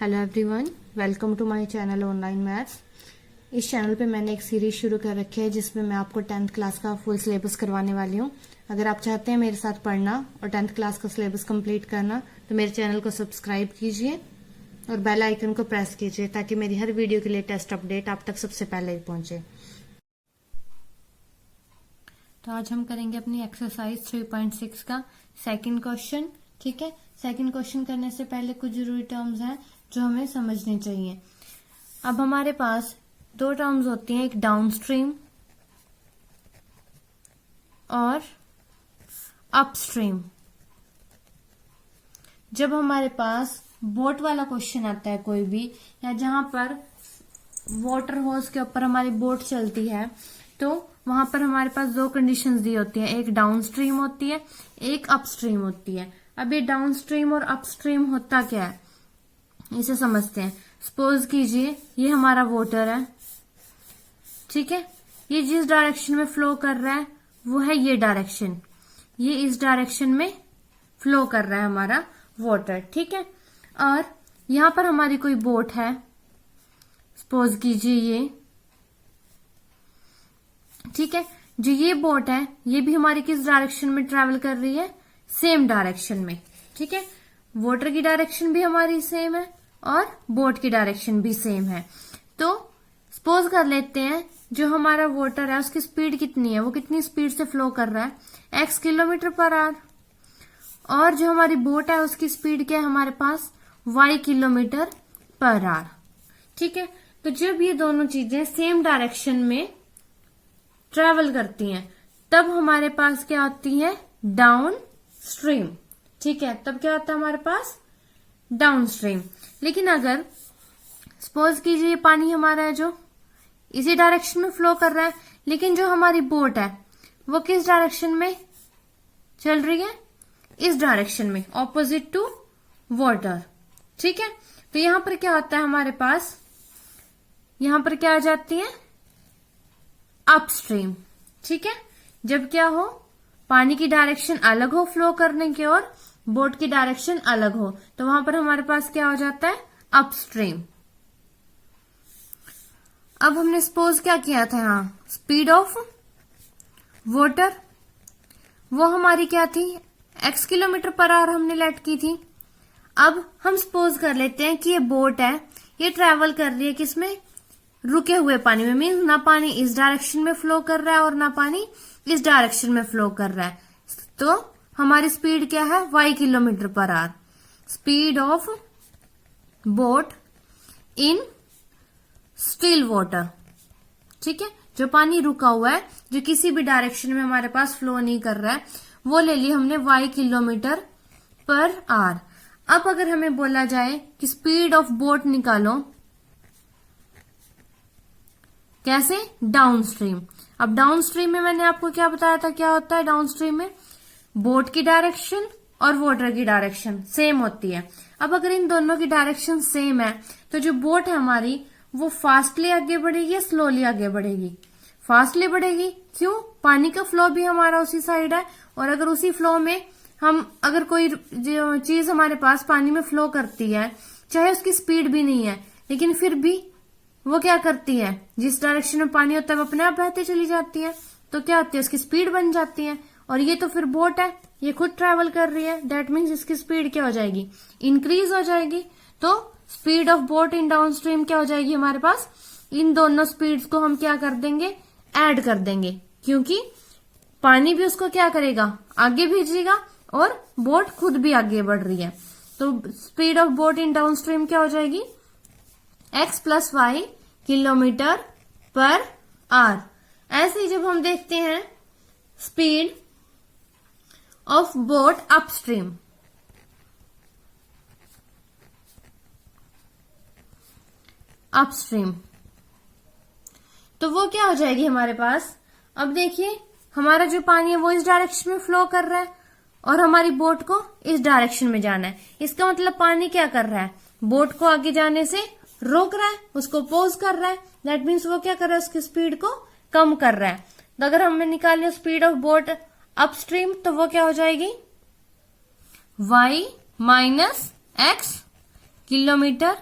Hello everyone, welcome to my channel online maths. इस channel पे मैंने एक सीरीज शुरू कर रखी है जिसमें मैं आपको 10th क्लास का फुल सिलेबस करवाने वाली हूँ। अगर आप चाहते हैं मेरे साथ पढ़ना और 10th क्लास का सिलेबस कंप्लीट करना तो मेरे चैनल को सब्सक्राइब कीजिए और बेल आइकन को प्रेस कीजिए ताकि मेरी हर वीडियो के लेटेस्ट अपडेट आप तक सबसे पहले ही पहुंचे। तो आज हम करेंगे अपनी एक्सरसाइज 3.6 का सेकंड क्वेश्चन। ठीक है, सेकंड क्वेश्चन करने से पहले कुछ जरूरी टर्म्स हैं जो हमें समझने चाहिए। अब हमारे पास दो टर्म्स होती हैं, एक डाउनस्ट्रीम और अपस्ट्रीम। जब हमारे पास बोट वाला क्वेश्चन आता है कोई भी, या जहां पर वाटर होज के ऊपर हमारी बोट चलती है, तो वहां पर हमारे पास दो कंडीशंस दी होती हैं, एक डाउनस्ट्रीम होती है, एक अपस्ट्रीम होती है। अब ये डाउनस्ट्रीम और अपस्ट्रीम होता क्या है इसे समझते हैं। सपोज कीजिए ये हमारा वाटर है, ठीक है, ये जिस डायरेक्शन में फ्लो कर रहा है वो है ये डायरेक्शन, ये इस डायरेक्शन में फ्लो कर रहा है हमारा वाटर, ठीक है। और यहां पर हमारी कोई बोट है, सपोज कीजिए ये, ठीक है। जो ये बोट है ये भी हमारी किस डायरेक्शन में ट्रेवल कर रही है, सेम डायरेक्शन में, ठीक है। वाटर की डायरेक्शन भी हमारी सेम है और बोट की डायरेक्शन भी सेम है। तो सपोज कर लेते हैं जो हमारा वाटर है उसकी स्पीड कितनी है, वो कितनी स्पीड से फ्लो कर रहा है, x किलोमीटर पर आवर, और जो हमारी बोट है उसकी स्पीड क्या है हमारे पास, y किलोमीटर पर आवर, ठीक है। तो जब ये दोनों चीजें सेम डायरेक्शन में ट्रेवल करती हैं तब हमारे पास क्या होती है, डाउन स्ट्रीम, ठीक है। तब क्या होता है हमारे पास, डाउन स्ट्रीम। लेकिन अगर सपोज कीजिए ये पानी हमारा है जो इसी डायरेक्शन में फ्लो कर रहा है, लेकिन जो हमारी बोट है वो किस डायरेक्शन में चल रही है, इस डायरेक्शन में, ऑपोजिट टू वाटर, ठीक है। तो यहां पर क्या होता है हमारे पास, यहां पर क्या आ जाती है, अपस्ट्रीम, ठीक है। जब क्या हो, पानी की डायरेक्शन अलग हो फ्लो करने की और बोट की डायरेक्शन अलग हो, तो वहां पर हमारे पास क्या हो जाता है, अपस्ट्रीम। अब हमने सपोज क्या किया था, यहाँ स्पीड ऑफ वाटर वो हमारी क्या थी, x किलोमीटर पर आवर हमने लेट की थी। अब हम सपोज कर लेते हैं कि ये बोट है, ये ट्रेवल कर रही है किसमें, रुके हुए पानी में, मीन्स ना पानी इस डायरेक्शन में फ्लो कर रहा है और ना पानी इस डायरेक्शन में फ्लो कर रहा है। तो हमारी स्पीड क्या है, y kilometre per our, speed of boat in still water, ठीक है। जो पानी रुका हुआ है, जो किसी भी डायरेक्शन में हमारे पास फ्लो नहीं कर रहा है, वो ले ली हमने y किलोमीटर पर आवर। अब अगर हमें बोला जाए कि स्पीड ऑफ बोट निकालो, कैसे, डाउन स्ट्रीम। अब डाउन स्ट्रीम में मैंने आपको क्या बताया था, क्या होता है डाउन स्ट्रीम में, बोट की डायरेक्शन और वाटर की डायरेक्शन सेम होती है। अब अगर इन दोनों की डायरेक्शन सेम है तो जो बोट है हमारी वो फास्टली आगे बढ़ेगी या स्लोली आगे बढ़ेगी, फास्टली बढ़ेगी। क्यों, पानी का फ्लो भी हमारा उसी साइड है, और अगर उसी फ्लो में हम अगर कोई चीज हमारे पास पानी में फ्लो करती है, चाहे उसकी स्पीड भी नहीं है, लेकिन फिर भी वो क्या करती है, जिस डायरेक्शन में पानी होता है वो अपने आप बहती चली जाती है, तो क्या होती है, उसकी स्पीड बन जाती है। और ये तो फिर बोट है, ये खुद ट्रेवल कर रही है, दैट मीन्स इसकी स्पीड क्या हो जाएगी, इंक्रीज हो जाएगी। तो speed of boat in down stream क्या हो जाएगी हमारे पास, इन दोनों स्पीड्स को हम क्या कर देंगे, ऐड कर देंगे, क्योंकि पानी भी उसको क्या करेगा, आगे भेजेगा और बोट खुद भी आगे बढ़ रही है। तो speed of boat in down stream क्या हो जाएगी, x plus y kilometre per hour. ऐसे ही जब हम देखते हैं speed of boat upstream, upstream, तो वो क्या हो जाएगी हमारे पास। अब देखिए हमारा जो पानी है वो इस डायरेक्शन में फ्लो कर रहा है और हमारी बोट को इस डायरेक्शन में जाना है। इसका मतलब पानी क्या कर रहा है, बोट को आगे जाने से रोक रहा है, उसको पोज कर रहा है, दैट मीन्स वो क्या कर रहा है, उसकी स्पीड को कम कर रहा है। तो अगर हमें निकालनी स्पीड ऑफ बोट अपस्ट्रीम तो वो क्या हो जाएगी, y minus x kilometre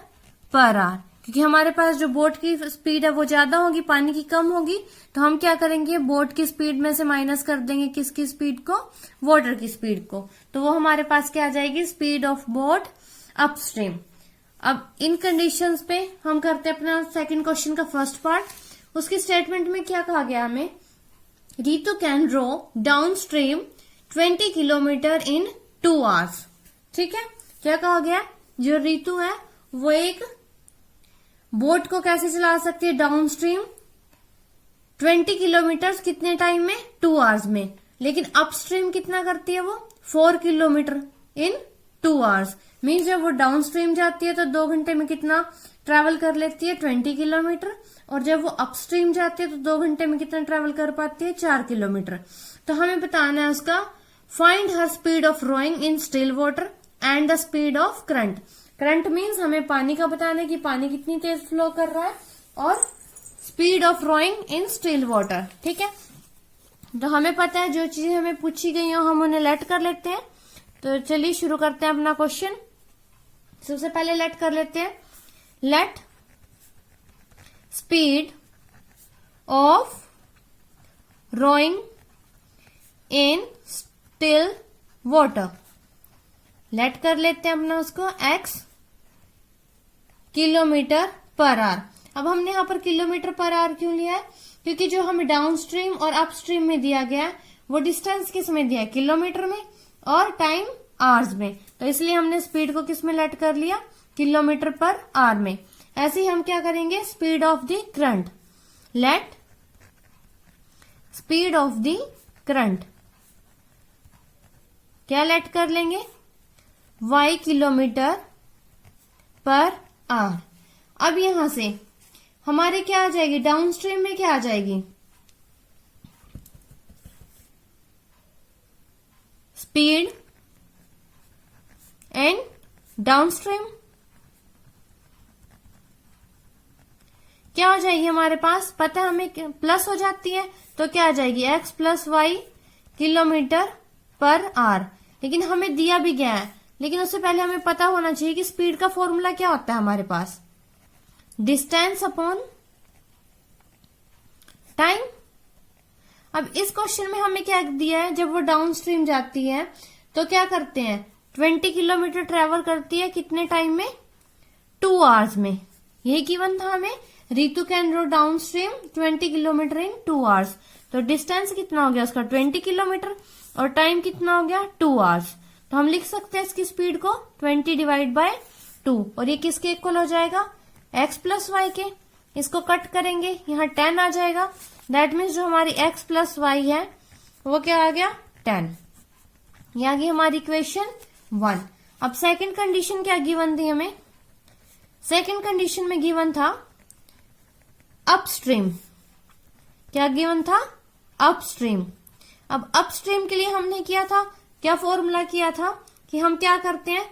per our, क्योंकि हमारे पास जो बोट की स्पीड है वो ज्यादा होगी, पानी की कम होगी, तो हम क्या करेंगे, बोट की स्पीड में से माइनस कर देंगे किसकी स्पीड को, वाटर की स्पीड को, तो वो हमारे पास क्या आ जाएगी, स्पीड ऑफ बोट अपस्ट्रीम। अब इन कंडीशंस पे हम करते हैं अपना सेकंड क्वेश्चन का फर्स्ट पार्ट। उसकी स्टेटमेंट में क्या कहा गया हमें, Ritu can row down stream 20 kilometre in 2 hours. ठीक है, क्या कहा गया, जो रितु है वो एक बोट को कैसे चला सकती है डाउन स्ट्रीम 20 किलोमीटर कितने टाइम में, 2 आवर्स में, लेकिन अपस्ट्रीम कितना करती है वो 4 किलोमीटर इन 2 आवर्स। मीन्स जब वो डाउन स्ट्रीम जाती है तो 2 घंटे में कितना ट्रेवल कर लेती है, 20 किलोमीटर, और जब वो अपस्ट्रीम जाती है तो 2 घंटे में कितना ट्रेवल कर पाती है, 4 किलोमीटर। तो हमें बताना है उसका, find her speed of rowing in still water and the speed of current. Current means हमें पानी का बताना है कि पानी कितनी तेज फ्लो कर रहा है, और speed of rowing in still water. ठीक है, तो हमें पता है जो चीजें हमें पूछी गई हो हम उन्हें लेट कर लेते हैं। तो चलिए शुरू करते हैं अपना क्वेश्चन। सबसे पहले लेट कर लेते हैं, let speed of rowing in still water, let कर लेते हैं अपना उसको x किलोमीटर पर आवर। अब हमने यहाँ पर किलोमीटर पर आवर क्यों लिया है, क्योंकि जो हमें डाउन स्ट्रीम और अप स्ट्रीम में दिया गया है वो डिस्टेंस किस में दिया है, किलोमीटर में, और टाइम आवर्स में, तो इसलिए हमने स्पीड को किस में लेट कर लिया, किलोमीटर पर आवर में। ऐसे ही हम क्या करेंगे, speed of the current, late speed of the current क्या लेट कर लेंगे, y किलोमीटर पर आवर। अब यहां से हमारे क्या आ जाएगी, डाउन स्ट्रीम में क्या आ जाएगी, स्पीड एंड डाउन स्ट्रीम क्या हो जाएगी हमारे पास, पता है हमें प्लस हो जाती है, तो क्या आ जाएगी x plus y kilometre per hour. लेकिन हमें दिया भी गया है, लेकिन उससे पहले हमें पता होना चाहिए कि स्पीड का फॉर्मूला क्या होता है हमारे पास, डिस्टेंस अपॉन टाइम। अब इस क्वेश्चन में हमें क्या दिया है, जब वो डाउन स्ट्रीम जाती है तो क्या करते हैं, 20 किलोमीटर ट्रेवल करती है कितने टाइम में, 2 आवर्स में। यही गिवन था हमें, Ritu can row down stream 20 kilometre in 2 hours. तो डिस्टेंस कितना हो गया उसका, 20 किलोमीटर, और टाइम कितना हो गया, 2 आवर्स। तो हम लिख सकते हैं इसकी स्पीड को 20 डिवाइड बाय 2, और ये किसके इक्वल हो जाएगा, x प्लस वाई के। इसको कट करेंगे, यहाँ 10 आ जाएगा, दैट मीन्स जो हमारी x प्लस वाई है वो क्या आ गया, 10। ये आ गई हमारी इक्वेशन 1। अब सेकंड कंडीशन क्या गिवन थी हमें, सेकंड कंडीशन में गिवन था अपस्ट्रीम, क्या गिवन था, अपस्ट्रीम। अब अपस्ट्रीम के लिए हमने किया था, क्या फॉर्मूला किया था कि हम क्या करते हैं,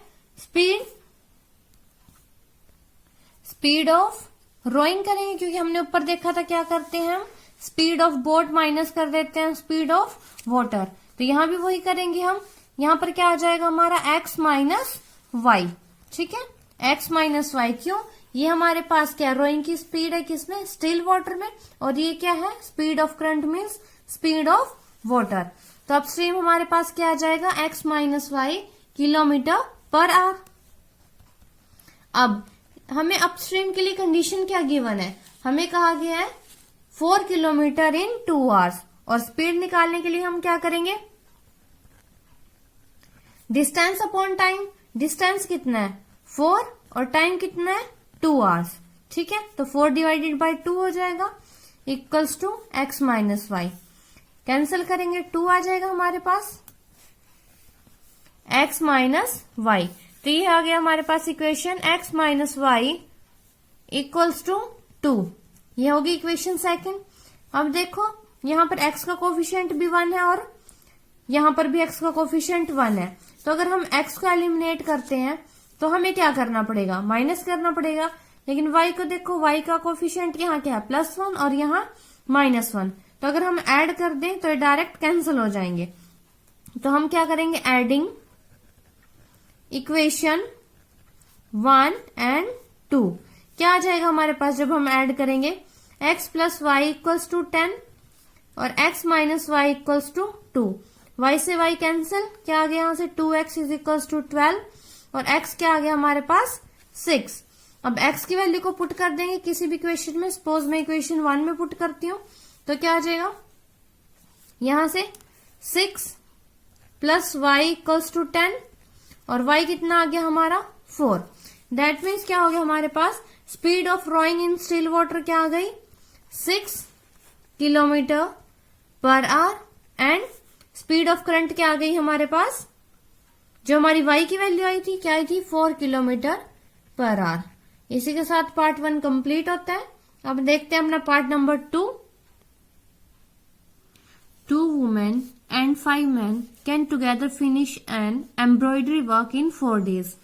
स्पीड ऑफ रोइंग करेंगे, क्योंकि हमने ऊपर देखा था क्या करते हैं हम, स्पीड ऑफ बोट माइनस कर देते हैं स्पीड ऑफ वाटर। तो यहां भी वही करेंगे हम, यहां पर क्या आ जाएगा हमारा x माइनस वाई। ठीक है, x माइनस वाई, क्यों, ये हमारे पास क्या रोइंग की स्पीड है किसमें, स्टिल वाटर में, और ये क्या है, speed of current means speed of water. तो अपस्ट्रीम हमारे पास क्या आ जाएगा, x minus y kilometre per hour. अब हमें अपस्ट्रीम के लिए कंडीशन क्या गिवन है, हमें कहा गया है 4 किलोमीटर इन 2 आवर्स, और स्पीड निकालने के लिए हम क्या करेंगे, डिस्टेंस अपॉन टाइम। डिस्टेंस कितना है 4 और टाइम कितना है 2 आवर्स। ठीक है, तो 4 डिवाइडेड बाय 2 हो जाएगा, equals to x minus y. Cancel करेंगे 2 आ जाएगा हमारे पास, x माइनस वाई। तो ये आ गया हमारे पास equation x minus y equals to 2। ये होगी इक्वेशन सेकंड। अब देखो यहाँ पर x का कोफिशिएंट भी 1 है और यहाँ पर भी x का कोफिशिएंट 1 है, तो अगर हम x को एलिमिनेट करते हैं तो हमें क्या करना पड़ेगा, माइनस करना पड़ेगा। लेकिन y को देखो, y का कोफिशिएंट यहाँ क्या है, +1 और यहाँ -1, तो अगर हम ऐड कर दें तो ये डायरेक्ट कैंसिल हो जाएंगे। तो हम क्या करेंगे, एडिंग इक्वेशन 1 एंड 2। क्या आ जाएगा हमारे पास जब हम ऐड करेंगे, x plus y equals to 10 और x minus y equals to 2। y से y कैंसिल, क्या आ गया यहाँ से 2x इज इक्वल्स टू 12 और x क्या आ गया हमारे पास 6। अब x की वैल्यू को पुट कर देंगे किसी भी इक्वेशन में। सपोज मैं इक्वेशन 1 में पुट करती हूँ तो क्या आ जाएगा, यहां से 6 प्लस वाई इक्वल्स टू 10 और y कितना आ गया हमारा 4। दैट मीन्स क्या हो गया हमारे पास, speed of rowing in still water क्या आ गई 6 kilometre per hour and speed of current क्या आ गई हमारे पास, जो हमारी y की वैल्यू आई थी क्या आई थी 4 किलोमीटर पर आवर। इसी के साथ पार्ट 1 कंप्लीट होता है। अब देखते हैं अपना part number 2। 2 women and 5 men can together finish an embroidery work in 4 days।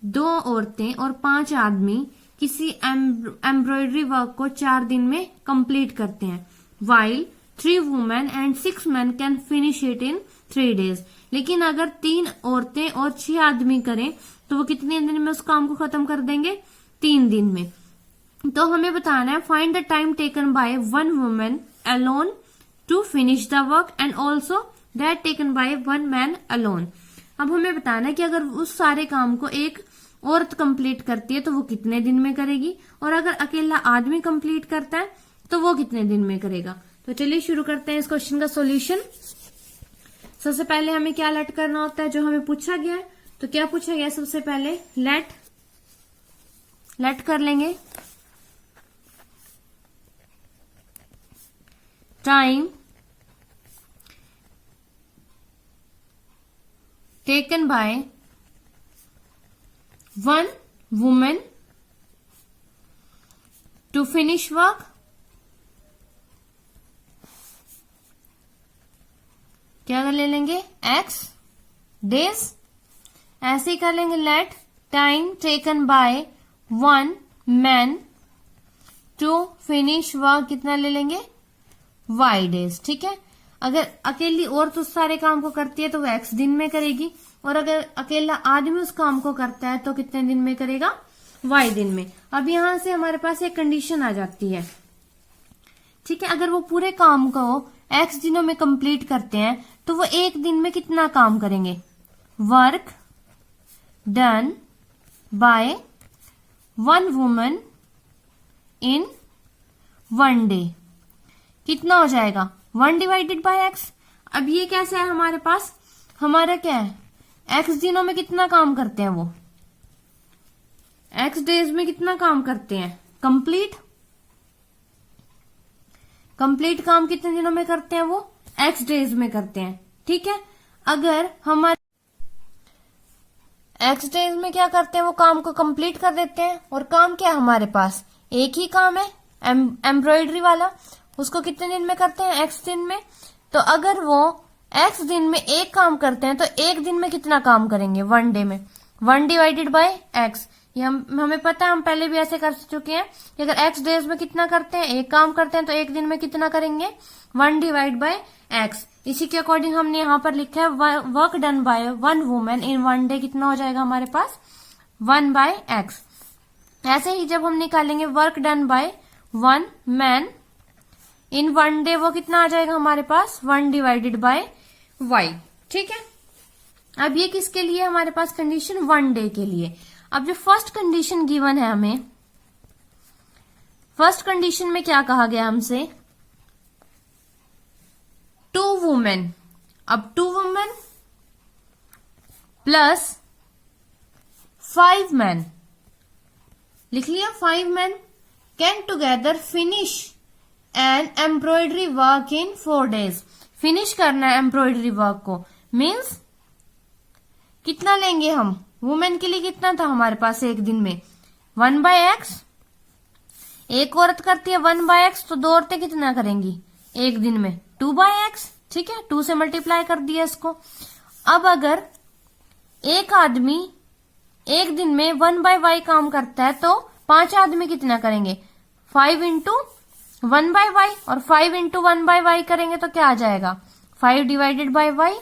2 औरतें और 5 आदमी किसी एम्ब्रॉयडरी वर्क को 4 दिन में कंप्लीट करते हैं। while 3 women and 6 men can finish it in 3 days। लेकिन अगर 3 औरतें और 6 आदमी करें तो वो कितने दिन में उस काम को खत्म कर देंगे, 3 दिन में। तो हमें बताना है find the time taken by 1 woman alone to finish the work and also that taken by 1 man alone। अब हमें बताना है कि अगर उस सारे काम को एक औरत कंप्लीट करती है तो वो कितने दिन में करेगी, और अगर अकेला आदमी कंप्लीट करता है तो वो कितने दिन में करेगा। तो चलिए शुरू करते हैं इस क्वेश्चन का सॉल्यूशन। सबसे पहले हमें क्या लेट करना होता है, जो हमें पूछा गया है। तो क्या पूछा गया, सबसे पहले लेट कर लेंगे time taken by 1 woman to finish work. क्या ले लेंगे x डेज। ऐसे ही कर लेंगे let time taken by 1 man to finish work, कितना ले लेंगे y डेज। ठीक है, अगर अकेली औरत उस सारे काम को करती है तो वो x दिन में करेगी, और अगर अकेला आदमी उस काम को करता है तो कितने दिन में करेगा, y दिन में। अब यहां से हमारे पास एक कंडीशन आ जाती है। ठीक है, अगर वो पूरे काम को x दिनों में कंप्लीट करते हैं तो वो एक दिन में कितना काम करेंगे, work done by 1 woman in 1 day कितना हो जाएगा 1 डिवाइडेड बाय x। अब ये कैसा है हमारे पास, हमारा क्या है, x दिनों में कितना काम करते हैं वो, x डेज में कितना काम करते हैं, कंप्लीट काम कितने दिनों में करते हैं वो, x डेज में करते हैं। ठीक है, अगर हमारे x डेज में क्या करते हैं, वो काम को कंप्लीट कर देते हैं, और काम क्या है हमारे पास, एक ही काम है एम्ब्रॉयडरी वाला, उसको कितने दिन में करते हैं, x दिन में। तो अगर वो x दिन में एक काम करते हैं तो एक दिन में कितना काम करेंगे, 1 डे में 1 डिवाइडेड बाय x। ये हमें पता है, हम पहले भी ऐसे कर चुके हैं कि अगर x डेज में कितना करते हैं, एक काम करते हैं तो एक दिन में कितना करेंगे, 1 डिवाइड बाय x। इसी के अकॉर्डिंग हमने यहाँ पर लिखा है work done by 1 woman in 1 day कितना हो जाएगा हमारे पास 1 बाय x। ऐसे ही जब हम निकालेंगे work done by 1 man in 1 day, वो कितना आ जाएगा हमारे पास 1 डिवाइडेड बाय y। ठीक है, अब ये किसके लिए हमारे पास कंडीशन, 1 डे के लिए। अब जो फर्स्ट कंडीशन गिवन है हमें, फर्स्ट कंडीशन में क्या कहा गया हमसे, 2 women। अब 2 women प्लस 5 men, लिख लिया 5 men can together finish an embroidery work in 4 days। Finish करना है एम्ब्रॉयडरी वर्क को, मीन्स कितना लेंगे हम, वुमेन के लिए कितना था हमारे पास एक दिन में 1 बाय x। एक औरत करती है 1 बाय x, तो 2 औरतें कितना करेंगी एक दिन में 2 बाय x। ठीक है, 2 से मल्टीप्लाई कर दिया इसको। अब अगर एक आदमी एक दिन में 1 बाय y काम करता है तो 5 आदमी कितना करेंगे, 5 इंटू 1 बाय y, और 5 इंटू 1 बाय y करेंगे तो क्या आ जाएगा 5 डिवाइडेड बाय y।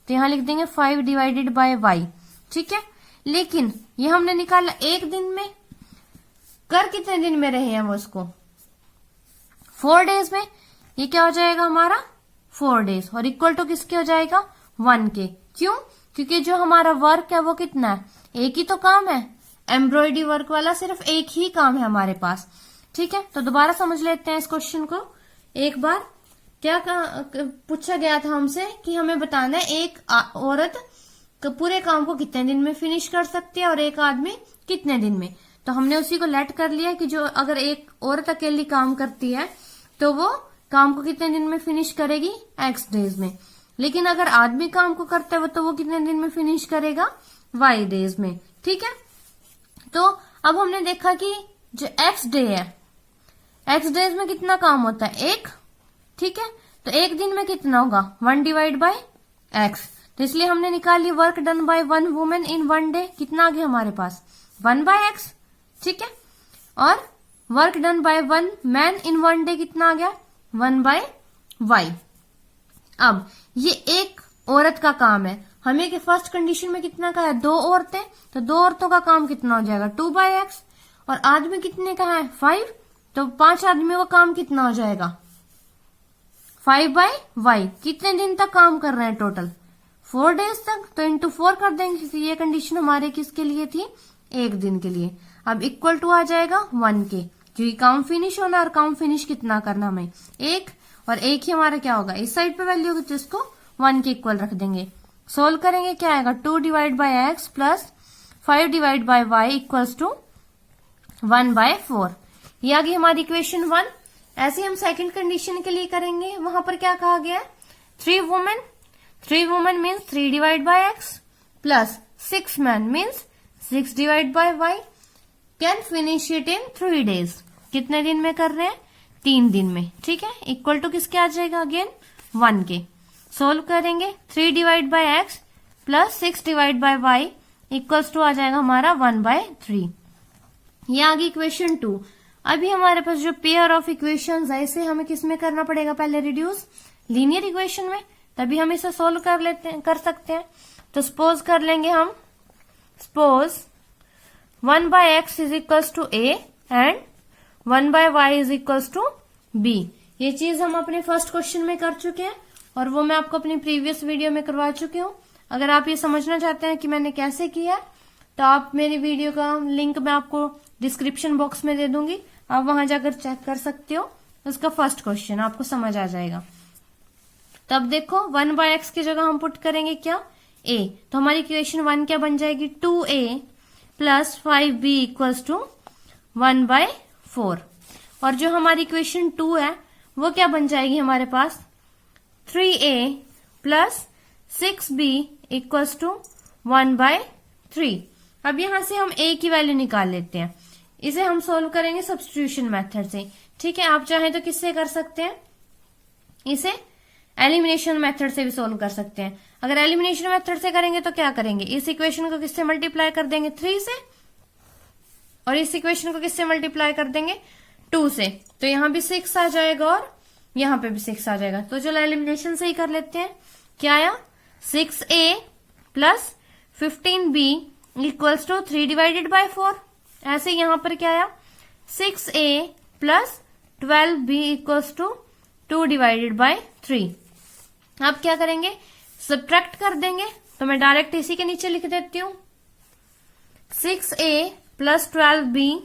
तो यहां लिख देंगे 5 डिवाइडेड बाय y। ठीक है, लेकिन ये हमने निकाला एक दिन में, कर कितने दिन में रहे हैं वो उसको, 4 डेज में। ये क्या हो जाएगा हमारा 4 डेज, और इक्वल टू किसके हो जाएगा 1 के। क्यों? क्योंकि जो हमारा वर्क है वो कितना है, एक ही तो काम है, एम्ब्रॉयडरी वर्क वाला सिर्फ एक ही काम है हमारे पास। ठीक है, तो दोबारा समझ लेते हैं इस क्वेश्चन को एक बार। क्या पूछा गया था हमसे कि हमें बताना है एक औरत पूरे काम को कितने दिन में फिनिश कर सकती है और एक आदमी कितने दिन में। तो हमने उसी को लेट कर लिया कि जो अगर एक औरत अकेली काम करती है तो वो काम को कितने दिन में फिनिश करेगी, x डेज में। लेकिन अगर आदमी काम को करता है तो वो कितने दिन में फिनिश करेगा, y डेज में। ठीक है, तो अब हमने देखा कि जो x डे है, x डेज में कितना काम होता है, एक। ठीक है, तो एक दिन में कितना होगा 1 डिवाइड बाय x। तो इसलिए हमने निकाल ली work done by 1 women in 1 day, कितना आ गया हमारे पास 1 बाय x। ठीक है, और work done by 1 man in 1 day कितना आ गया 1 बाय y। अब ये एक औरत का काम है, हमें के फर्स्ट कंडीशन में कितना का है 2 औरतें, तो 2 औरतों का काम कितना हो जाएगा 2 बाय x। और आदमी कितने का है 5, तो 5 आदमियों का काम कितना हो जाएगा 5 बाय y। कितने दिन तक काम कर रहे हैं टोटल 4 डेज तक, तो इंटू 4 कर देंगे क्योंकि ये कंडीशन हमारे किसके लिए थी, एक दिन के लिए। अब इक्वल टू आ जाएगा 1 के, क्योंकि काम फिनिश होना, और काम फिनिश कितना करना हमें एक, और एक ही हमारा क्या होगा इस साइड पे वैल्यू होगी, तो इसको 1 के इक्वल रख देंगे। सोल्व करेंगे क्या आएगा 2 divide by x plus 5 divide by y equals to 1 by 4। ये आ गई हमारी इक्वेशन 1। ऐसे हम सेकंड कंडीशन के लिए करेंगे, वहां पर क्या कहा गया है 3 women means 3 divide by x plus 6 man means 6 divide by y can finish it in 3 days. कितने दिन में कर रहे हैं 3 दिन में। ठीक है, इक्वल टू किसके आ जाएगा अगेन 1 के। सोल्व करेंगे 3 divide by x plus 6 divide by y equals to आ जाएगा हमारा 1 बाय 3। ये आ गई इक्वेशन 2। अभी हमारे पास जो पेयर ऑफ इक्वेशंस है इसे हमें किसमें करना पड़ेगा, पहले रिड्यूस लीनियर इक्वेशन में, तभी हम इसे सोल्व कर सकते हैं। तो सपोज कर लेंगे हम, suppose 1 by x is equals to a and 1 by y is equals to b। ये चीज हम अपने फर्स्ट क्वेश्चन में कर चुके हैं और वो मैं आपको अपनी प्रीवियस वीडियो में करवा चुकी हूँ। अगर आप ये समझना चाहते हैं कि मैंने कैसे किया तो आप मेरी वीडियो का लिंक मैं आपको डिस्क्रिप्शन बॉक्स में दे दूंगी, आप वहां जाकर चेक कर सकते हो। उसका फर्स्ट क्वेश्चन आपको समझ आ जाएगा। तब देखो 1 बाय x की जगह हम पुट करेंगे क्या a, तो हमारी इक्वेशन 1 क्या बन जाएगी 2a plus 5b equals to 1 by 4। और जो हमारी इक्वेशन 2 है वो क्या बन जाएगी हमारे पास 3a plus 6b equals to 1 by 3। अब यहां से हम a की वैल्यू निकाल लेते हैं, इसे हम सोल्व करेंगे सब्स्टिट्यूशन मेथड से। ठीक है, आप चाहें तो किससे कर सकते हैं, इसे एलिमिनेशन मेथड से भी सोल्व कर सकते हैं। अगर एलिमिनेशन मेथड से करेंगे तो क्या करेंगे, इस इक्वेशन को किससे मल्टीप्लाई कर देंगे 3 से, और इस इक्वेशन को किससे मल्टीप्लाई कर देंगे 2 से, तो यहां भी 6 आ जाएगा और यहां पे भी 6 आ जाएगा। तो चलो एलिमिनेशन से ही कर लेते हैं। क्या आया 6a plus 15b equals to 3 divided by 4। ऐसे यहां पर क्या आया 6a plus 12b equals to 2 divided by 3। अब क्या करेंगे सब्ट्रैक्ट कर देंगे, तो मैं डायरेक्ट इसी के नीचे लिख देती हूँ 6a plus 12b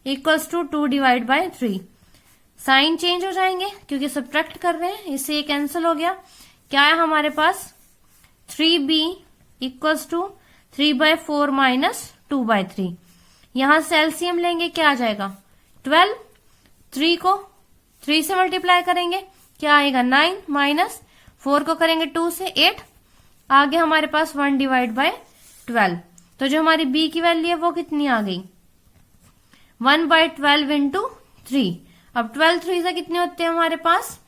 equals to 2 divide by 3। Sign change हो जाएंगे क्योंकि सब्ट्रैक्ट कर रहे हैं, इससे ये कैंसिल हो गया। क्या है हमारे पास 3b equals to 3 by 4 minus 2 by 3। यहां से एलसीएम लेंगे, क्या आ जाएगा 12, 3 को 3 से मल्टीप्लाई करेंगे क्या आएगा 9 माइनस 4 को करेंगे 2 से 8, आगे हमारे पास 1 डिवाइड बाय 12। तो जो हमारी b की वैल्यू है वो कितनी आ गई 1 बाय 12 इंटू 3। अब 12 3 से कितने होते हैं हमारे पास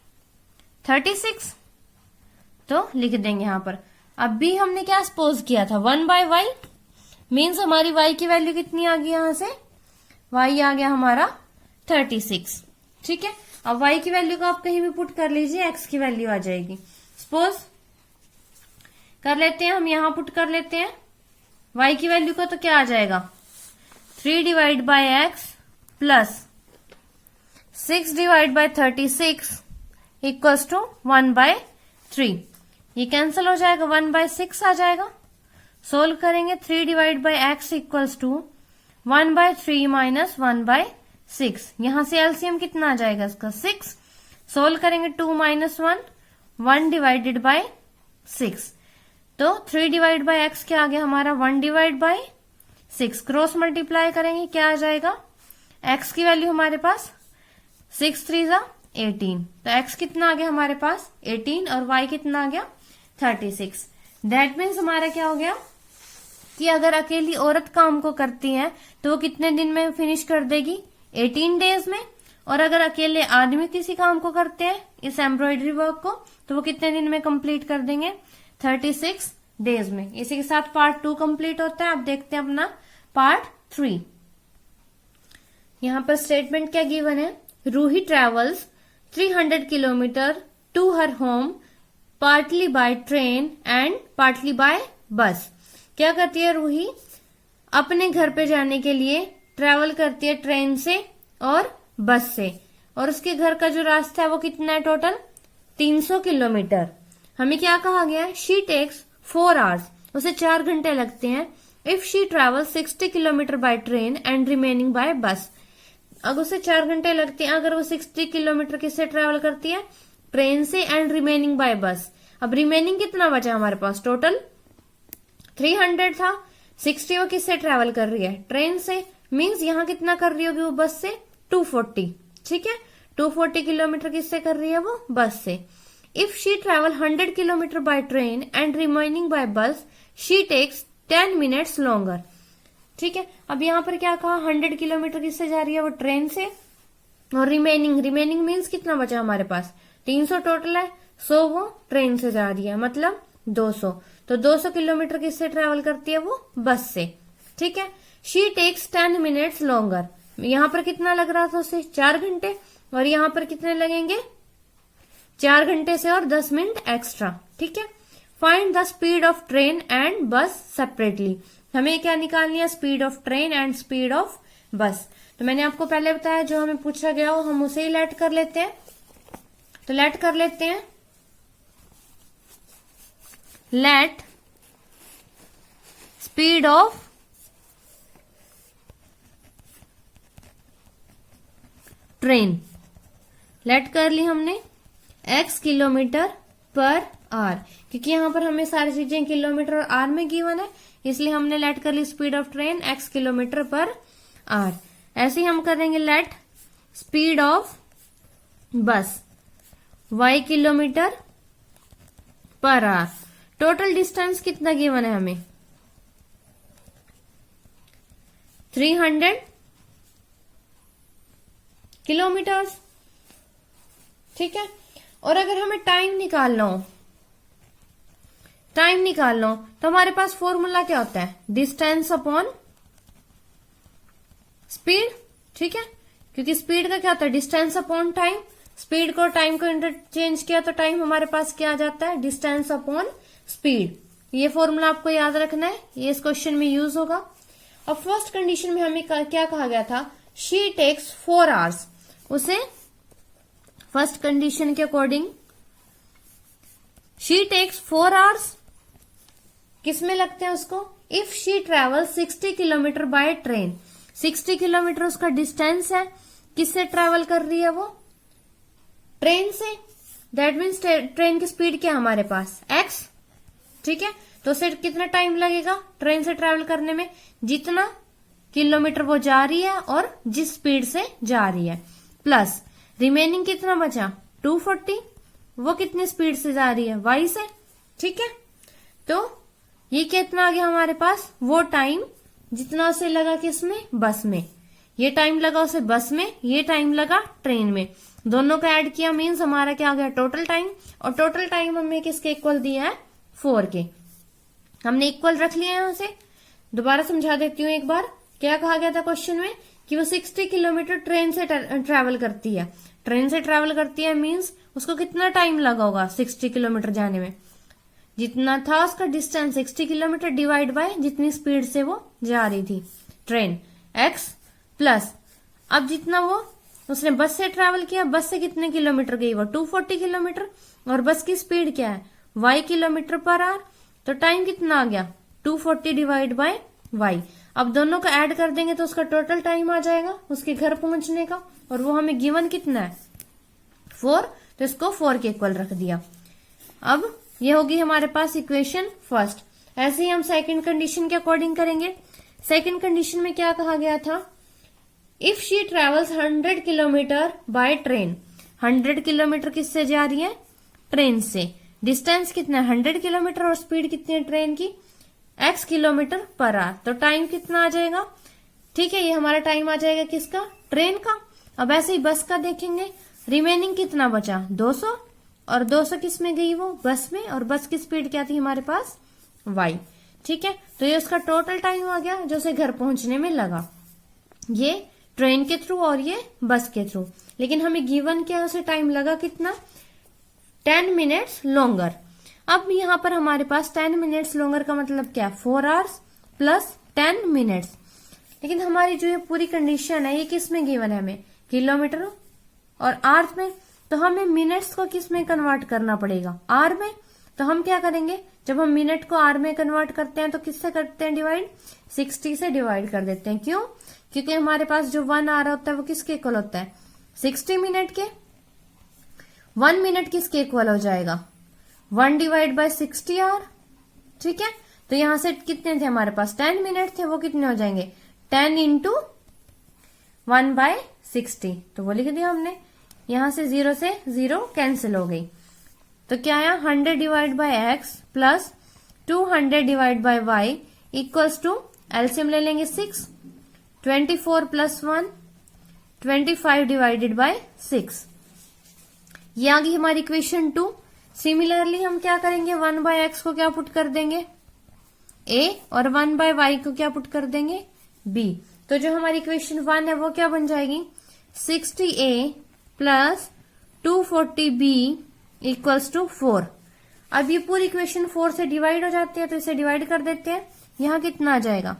36, तो लिख देंगे यहां पर। अब भी हमने क्या सपोज किया था 1 बाय y मीन्स हमारी y की वैल्यू कितनी आ गई, यहां से y आ गया हमारा 36। ठीक है, अब y की वैल्यू को आप कहीं भी पुट कर लीजिए, x की वैल्यू आ जाएगी। सपोज कर लेते हैं हम, यहां पुट कर लेते हैं y की वैल्यू को, तो क्या आ जाएगा 3 divide by x plus 6 divide by 36 equals to 1/3। ये कैंसिल हो जाएगा, 1/6 आ जाएगा। सोल्व करेंगे 3 divide by x equals to 1/3 minus 1/6। यहां से एलसीएम कितना आ जाएगा इसका 6। सोल्व करेंगे 2 माइनस 1 डिवाइडेड बाय 6। तो 3 डिवाइड बाय x क्या आ गया हमारा 1 डिवाइड बाय 6। क्रॉस मल्टीप्लाई करेंगे क्या आ जाएगा, x की वैल्यू हमारे पास 6 3 जा 18। तो x कितना आ गया हमारे पास 18 और y कितना आ गया 36। दैट मीन्स हमारा क्या हो गया कि अगर अकेली औरत काम को करती है तो वो कितने दिन में फिनिश कर देगी 18 डेज में, और अगर अकेले आदमी किसी काम को करते हैं इस एम्ब्रॉयडरी वर्क को तो वो कितने दिन में कंप्लीट कर देंगे 36 डेज में। इसी के साथ पार्ट 2 कंप्लीट होता है। अब देखते हैं अपना पार्ट 3। यहां पर स्टेटमेंट क्या गिवन है, Ruhi travels 300 kilometre to her home partly by train and partly by bus. क्या करती है रूही, अपने घर पे जाने के लिए ट्रेवल करती है ट्रेन से और बस से, और उसके घर का जो रास्ता है वो कितना है टोटल 300 किलोमीटर। हमें क्या कहा गया है, शी टेक्स 4 आवर्स, उसे 4 घंटे लगते हैं if she travel 60 kilometre by train and remaining by bus. अगर उसे 4 घंटे लगते हैं अगर वो 60 किलोमीटर किससे ट्रेवल करती है, ट्रेन से, एंड रिमेनिंग बाय बस। अब रिमेनिंग कितना बचा हमारे पास, टोटल 300 था, 60 वो किससे ट्रेवल कर रही है, ट्रेन से, मींस यहां कितना कर रही होगी वो बस से 240। ठीक है, 240 किलोमीटर किससे कर रही है वो बस से। If she travel 100 kilometre by train and remaining by bus she takes 10 minutes longer. ठीक है, अब यहाँ पर क्या कहा, 100 किलोमीटर किससे जा रही है वो ट्रेन से, और रिमेनिंग मीन्स कितना बचा हमारे पास 300 टोटल है, 100 वो ट्रेन से जा रही है, मतलब 200। तो 200 किलोमीटर किससे ट्रेवल करती है वो बस से। ठीक है, शी टेक्स 10 मिनट्स लॉन्गर। यहाँ पर कितना लग रहा था उसे 4 घंटे, और यहाँ पर कितने लगेंगे 4 घंटे से और 10 मिनट एक्स्ट्रा। ठीक है, find the speed of train and बस सेपरेटली। हमें क्या निकालनी है, speed of train and speed of बस। तो मैंने आपको पहले बताया जो हमें पूछा गया हो हम उसे ही लेट कर लेते हैं। तो लेट कर लेते हैं, let speed of train, let कर ली हमने x किलोमीटर पर आर, क्योंकि यहां पर हमें सारी चीजें किलोमीटर और आर में गिवन है, इसलिए हमने लेट कर ली speed of train x kilometre per hour. ऐसे ही हम करेंगे let speed of bus y kilometre per hour. Total distance कितना गिवन है हमें 300 किलोमीटर्स। ठीक है, और अगर हमें टाइम निकालना हो तो हमारे पास फॉर्मूला क्या होता है, डिस्टेंस अपॉन स्पीड। ठीक है, क्योंकि स्पीड का क्या होता है डिस्टेंस अपॉन टाइम, स्पीड को टाइम को इंटरचेंज किया तो टाइम हमारे पास क्या आ जाता है डिस्टेंस अपॉन स्पीड। ये फॉर्मूला आपको याद रखना है, ये इस क्वेश्चन में यूज होगा। अब फर्स्ट कंडीशन में हमें क्या कहा गया था, शी टेक्स 4 आवर्स। उसे फर्स्ट कंडीशन के अकॉर्डिंग शी टेक्स 4 आवर्स किस में लगते हैं उसको, if she travel 60 kilometre by train. 60 kilometre उसका डिस्टेंस है, किससे ट्रेवल कर रही है वो ट्रेन से। दैट मीन्स ट्रेन की स्पीड क्या हमारे पास x। ठीक है, तो उसे कितना टाइम लगेगा ट्रेन से ट्रेवल करने में, जितना किलोमीटर वो जा रही है और जिस स्पीड से जा रही है, प्लस रिमेनिंग कितना बचा 240, वो कितनी स्पीड से जा रही है y से। ठीक है, तो ये कितना आ गया हमारे पास, वो टाइम जितना उसे लगा किसमें बस में, ये टाइम लगा उसे बस में, ये टाइम लगा ट्रेन में, दोनों का ऐड किया मीन्स हमारा क्या आ गया टोटल टाइम। और टोटल टाइम हमें किसके इक्वल दिया है 4 के, हमने इक्वल रख लिया यहां से। दोबारा समझा देती हूँ एक बार, क्या कहा गया था क्वेश्चन में कि वो 60 किलोमीटर ट्रेन से ट्रेवल करती है। ट्रेन से ट्रेवल करती है मीन्स उसको कितना टाइम लगा होगा 60 किलोमीटर जाने में, जितना था उसका डिस्टेंस 60 किलोमीटर डिवाइड बाय जितनी स्पीड से वो जा रही थी ट्रेन x, प्लस अब जितना वो उसने बस से ट्रैवल किया, बस से कितने किलोमीटर गई वो 240 किलोमीटर, और बस की स्पीड क्या है y किलोमीटर पर आवर, तो टाइम कितना आ गया 240 डिवाइड बाय y। अब दोनों का ऐड कर देंगे तो उसका टोटल टाइम आ जाएगा उसके घर पहुंचने का, और वो हमें गिवन कितना है 4, तो इसको 4 के इक्वल रख दिया। अब ये होगी हमारे पास इक्वेशन फर्स्ट। ऐसे ही हम सेकंड कंडीशन के अकॉर्डिंग करेंगे। सेकंड कंडीशन में क्या कहा गया था, if she travels 100 kilometre by train. 100 kilometre किससे जा रही है, ट्रेन से। डिस्टेंस कितना है 100 किलोमीटर, और स्पीड कितनी है ट्रेन की x किलोमीटर पर आवर, तो टाइम कितना आ जाएगा, ठीक है, ये हमारा टाइम आ जाएगा किसका, ट्रेन का। अब ऐसे ही बस का देखेंगे, रिमेनिंग कितना बचा 200, और 200 किस में गई वो बस में, और बस की स्पीड क्या थी हमारे पास y, ठीक है। तो ये उसका टोटल टाइम आ गया जो उसे घर पहुंचने में लगा, ये ट्रेन के थ्रू और ये बस के थ्रू। लेकिन हमें गिवन क्या है, उसे टाइम लगा कितना 10 मिनट्स लॉन्गर। अब यहाँ पर हमारे पास 10 मिनट्स लॉन्गर का मतलब क्या, 4 आवर्स प्लस 10 मिनट्स। लेकिन हमारी जो ये पूरी कंडीशन है ये किस में गिवन है, हमें किलोमीटर और आवर्स में, तो हमें मिनट्स को किस में कन्वर्ट करना पड़ेगा, आर में। तो हम क्या करेंगे, जब हम मिनट को आर में कन्वर्ट करते हैं तो किससे करते हैं डिवाइड, 60 से डिवाइड कर देते हैं। क्यों, क्योंकि हमारे पास जो 1 आर होता है वो किसके इक्वल होता है 60 मिनट के। 1 मिनट किसके इक्वल हो जाएगा 1 डिवाइड बाय 60 आवर, ठीक है। तो यहां से कितने थे हमारे पास 10 मिनट थे, वो कितने हो जाएंगे 10 इंटू 1 बाय 60, तो वो लिख दिया हमने। यहां से 0 से 0 कैंसिल हो गई, तो क्या आया 100 divide by x plus 200 divide by y equals to, LCM ले लेंगे 6, 24 प्लस 1 25 डिवाइडेड बाय 6, ये आ गई हमारी इक्वेशन 2। सिमिलरली हम क्या करेंगे, 1 बाय एक्स को क्या पुट कर देंगे a, और 1 बाय वाई को क्या पुट कर देंगे b। तो जो हमारी इक्वेशन 1 है वो क्या बन जाएगी 60a plus 240b equals to 4। अब ये पूरी इक्वेशन 4 से डिवाइड हो जाती है, तो इसे डिवाइड कर देते हैं। यहां कितना आ जाएगा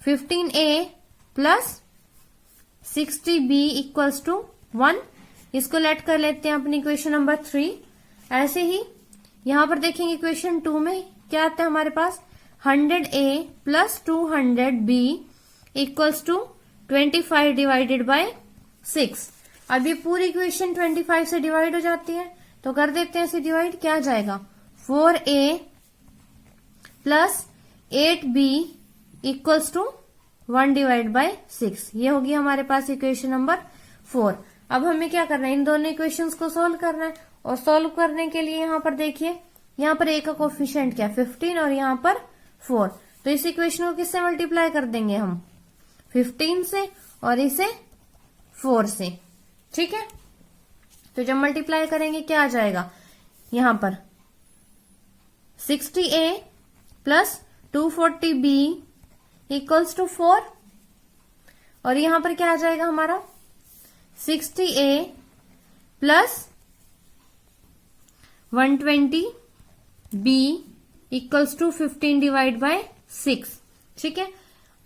15a plus 60b equals to 1। इसको लेट कर लेते हैं अपनी इक्वेशन नंबर 3। ऐसे ही यहां पर देखेंगे इक्वेशन 2 में क्या आता है हमारे पास 100a plus 200b equals to 25 divided by 6। अब ये पूरी इक्वेशन 25 से डिवाइड हो जाती है, तो कर देते हैं इसे डिवाइड। क्या आ जाएगा 4a plus 8b equals to 1 divide by 6। ये होगी हमारे पास इक्वेशन नंबर 4। अब हमें क्या करना है, इन दोनों इक्वेशंस को सोल्व करना है, और सोल्व करने के लिए यहाँ पर देखिए, यहाँ पर a का कोफिशिएंट क्या 15 और यहाँ पर 4, तो इस इक्वेशन को किससे मल्टीप्लाई कर देंगे हम 15 से, और इसे 4 से, ठीक है। तो जब मल्टीप्लाई करेंगे क्या आ जाएगा, यहां पर 60a plus 240b equals to 4, और यहां पर क्या आ जाएगा हमारा 60a plus 120b equals to 15 divide by 6, ठीक है।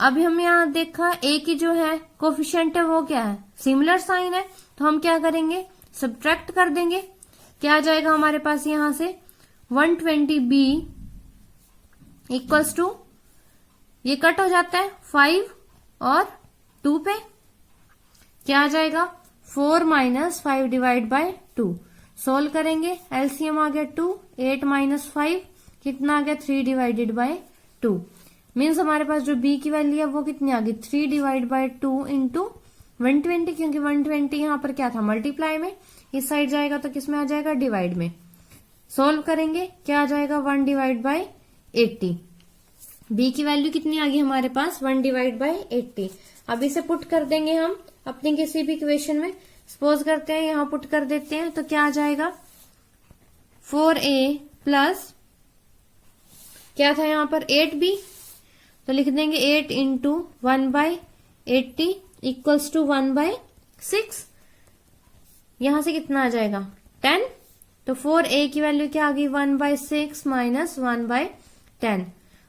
अभी हम यहाँ देखा a की जो है कोफिशिएंट है वो क्या है सिमिलर साइन है, तो हम क्या करेंगे सब्ट्रैक्ट कर देंगे। क्या आ जाएगा हमारे पास यहां से 120b इक्वल्स टू, ये कट हो जाता है 5 और 2 पे, क्या आ जाएगा 4 माइनस 5 डिवाइड बाय 2। सोल्व करेंगे, एलसीएम आ गया 2, 8 माइनस 5 कितना आ गया 3 डिवाइडेड बाय 2। मीन्स हमारे पास जो b की वैल्यू है वो कितनी आ गई 3 डिवाइड बाय 2 इंटू 120, क्योंकि 120 यहाँ पर क्या था मल्टीप्लाई में, इस साइड जाएगा तो किस में आ जाएगा डिवाइड में। सोल्व करेंगे, क्या आ जाएगा 1 डिवाइड बाय 80। b की वैल्यू कितनी आ गई हमारे पास 1 डिवाइड बाय 80। अब इसे पुट कर देंगे हम अपनी किसी भी इक्वेशन में, सपोज करते हैं यहाँ पुट कर देते हैं, तो क्या आ जाएगा 4a प्लस क्या था यहाँ पर 8b, तो लिख देंगे 8 into 1 by 80 equals to 1 by 6। यहां से कितना आ जाएगा 10, तो 4a की वैल्यू क्या आ गई 1 बाय 6 माइनस 1 बाय 10।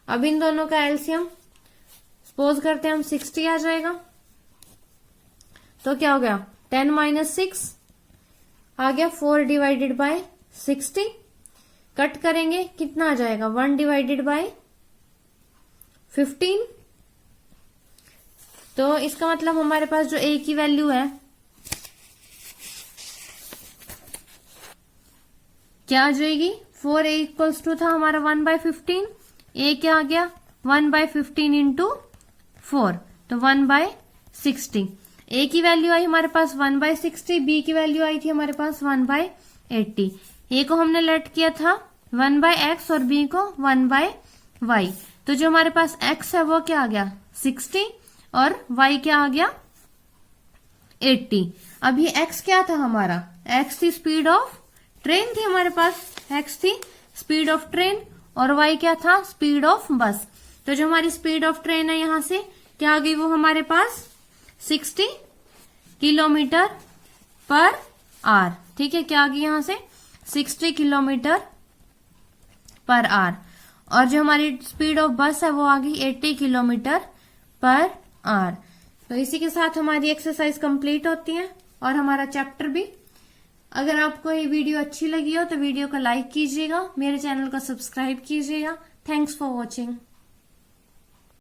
अब इन दोनों का एलसीएम सपोज करते हैं हम 60 आ जाएगा, तो क्या हो गया 10 माइनस 6 आ गया 4 डिवाइडेड बाय 60। कट करेंगे कितना आ जाएगा 1 डिवाइडेड बाय 15। तो इसका मतलब हमारे पास जो a की वैल्यू है क्या आ जाएगी 4a इक्वल्स टू था हमारा 1/15। a क्या आ गया 1/15 इंटू 4 तो 1/60। a की वैल्यू आई हमारे पास 1/60, b की वैल्यू आई थी हमारे पास 1/80। a को हमने लेट किया था 1/x और b को 1/y। तो जो हमारे पास x है वो क्या आ गया 60 और y क्या आ गया 80। अब ये x क्या था हमारा x थी स्पीड ऑफ ट्रेन थी हमारे पास, x थी स्पीड ऑफ ट्रेन और y क्या था स्पीड ऑफ बस। तो जो हमारी स्पीड ऑफ ट्रेन है यहां से क्या आ गई वो हमारे पास 60 किलोमीटर पर आवर। ठीक है क्या आ गई यहां से 60 किलोमीटर पर आवर। और जो हमारी स्पीड ऑफ बस है वो आ गई 80 किलोमीटर पर आवर। तो इसी के साथ हमारी एक्सरसाइज कंप्लीट होती है और हमारा चैप्टर भी। अगर आपको ये वीडियो अच्छी लगी हो तो वीडियो को लाइक कीजिएगा, मेरे चैनल को सब्सक्राइब कीजिएगा। Thanks for watching.